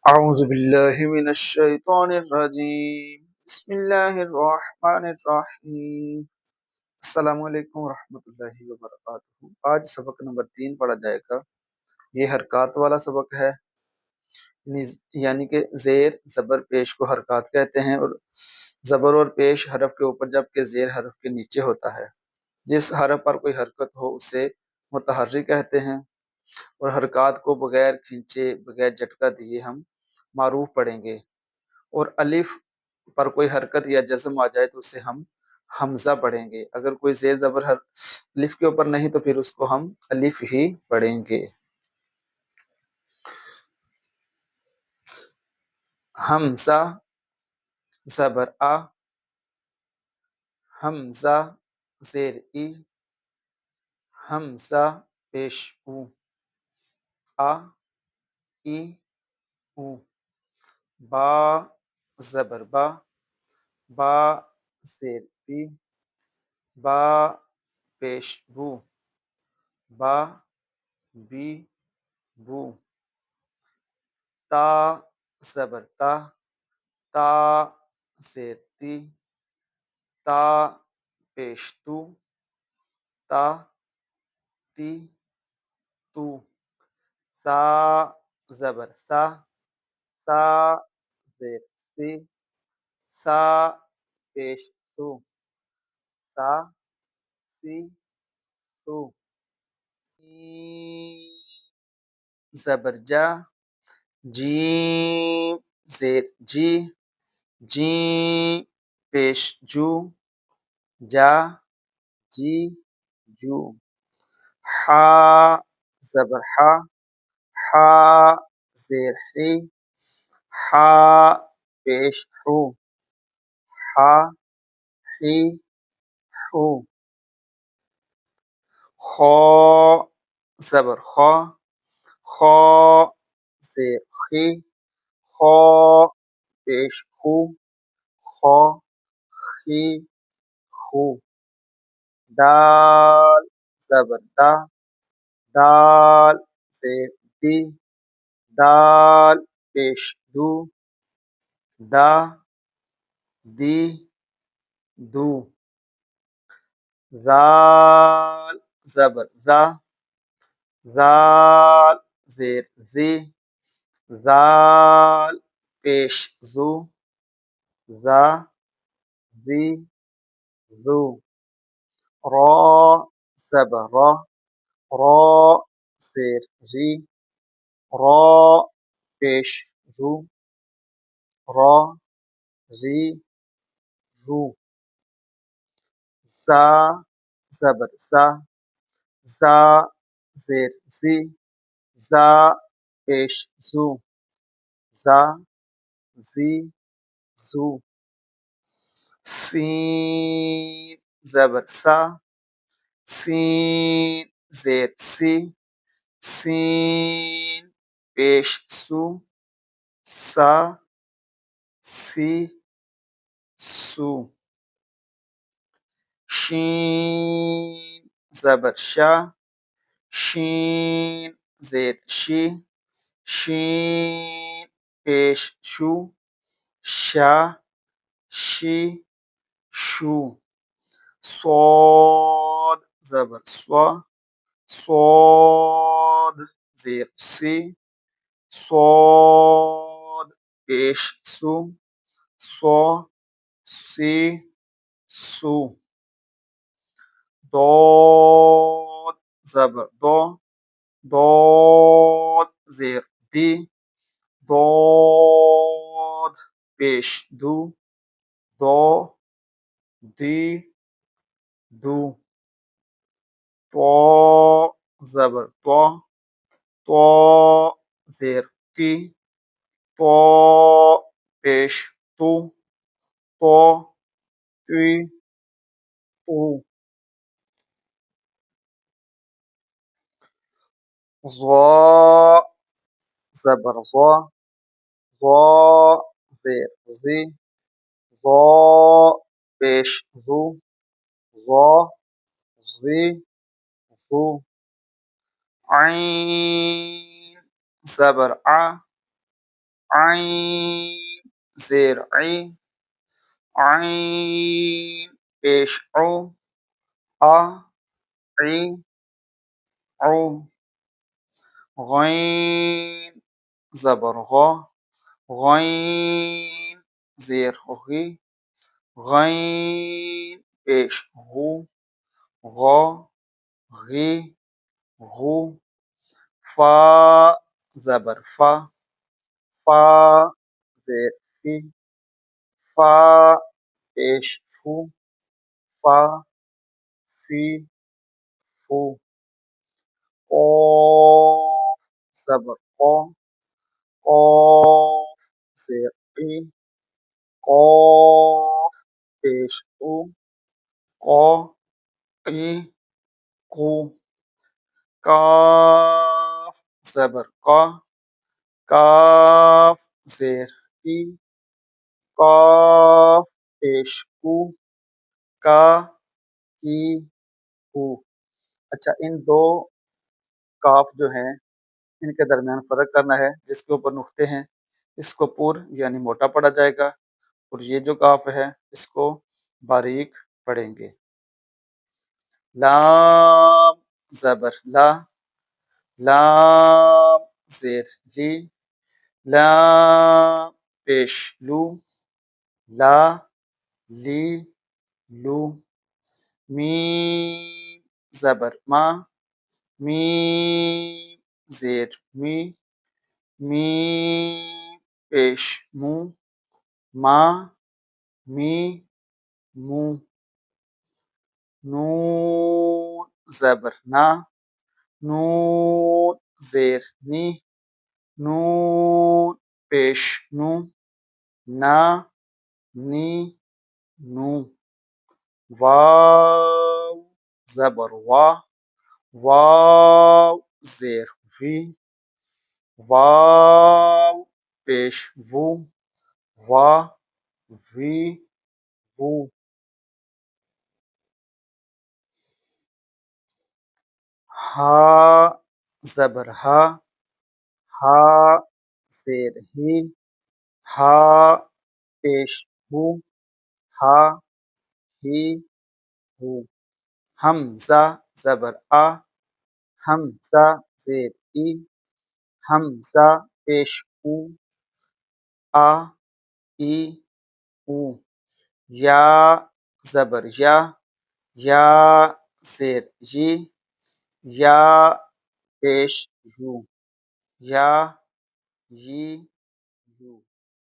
أعوذ بالله من الشيطان الرجیم بسم اللہ الرحمن الرحیم السلام علیکم ورحمۃ اللہ وبرکاتہ۔ آج سبق نمبر 3 پڑھا جائے گا۔ یہ حرکات والا سبق ہے، یعنی کہ زیر زبر پیش کو حرکات کہتے ہیں، اور زبر اور پیش حرف کے اوپر جبکہ زیر حرف کے نیچے ہوتا ہے۔ جس حرف پر کوئی حرکت ہو اسے متحرک کہتے ہیں، اور حرکات کو بغیر کھینچے بغیر جھٹکا دیے ہم معروف پڑھیں گے۔ اور الف پر کوئی حرکت یا جزم آ جائے تو اسے ہم حمزہ پڑھیں گے۔ اگر کوئی زیر زبر الف کے اوپر نہیں تو پھر اس کو ہم الف ہی پڑھیں گے۔ حمزہ زبر آ، حمزہ زیر ای، حمزہ پیش او، آ ای او، با زبر با، با زیر بی، با پیش بو، با بی بو، تا زبر تا، تا زیر تی، تا پیش تو، تا تی تو، سا زبر سا، سا زیر سی، سا پیش سو، سا سی سو، زبر جا، جیم زیر جی، جیم پیش جو، جا جی جو، حا زبر حا، حا زیر حی، حا پیش حو، حا حی حو، خا زبر خا، خا زیر خی، خا پیش خو، خا خی خو، دال زبر دا، دال زیر دی، دال پیش دو، دا دی دو، زال زبر زا، زال زیر زی، زال پیش زو، زا زی زو، را زبر را، را زیر ری، را پیش رو، را ری رو، زا زبر زا، زا زیر زی، زا پیش زو، زا زی زو، سین زبر سا، سین زیر سی، سین پیش سو، سا سی سو، شین زبر شا، شین زیر شی، شین پیش شو، شا شی شو، صاد زبر سوا، صاد زیر سی، صاد پیش سو، سو سی سو، ضاد زبر دو، ضاد زیر دی، ضاد پیش دو، دو دی دو، طا زبر طا، طا زیر تی، طا پیش تو، طا تی تو، ظا زبر ظا، ظا زیر زی، ظا پیش زو، ظا زی زو، عین زبر آ، عین زیر عی، عین پیش او، آ عی او، غین زبر غا، غین زیر غی، غین پیش غو، غا غی غو، فا زبر فا، فا زیر فی، فا پیش فو، فا فی فو، قاف زبر قا، قاف زیر قی، قاف پیش او، قا قی قو، کاف زبر قا، کاف زیر قی، قاف پیش کو، کا کی کو۔ اچھا، ان دو کاف جو ہیں ان کے درمیان فرق کرنا ہے، جس کے اوپر نقطے ہیں اس کو پور یعنی موٹا پڑھا جائے گا، اور یہ جو کاف ہے اس کو باریک پڑھیں گے۔ لام زبر لا، لام زیر لی، لام پیش لو، لا لی لو، میم زبر ما، میم زیر می، میم پیش مو، ما می مو، نون زبر نا، نون زیر نی، نون پیش نو، نا نی نو، واو زبر وا، واو زیر وی، واو پیش وو، وا وی وو، ہا زبر ہا، ہا زیر ہی، ہا پیش ہو، ہا ہی ہو، حمزہ زبر آ، حمزہ زیر ای، حمزہ پیش او، آ ای او، یا زبر یا، یا زیر یی، یا پیش یو، یا یی یو۔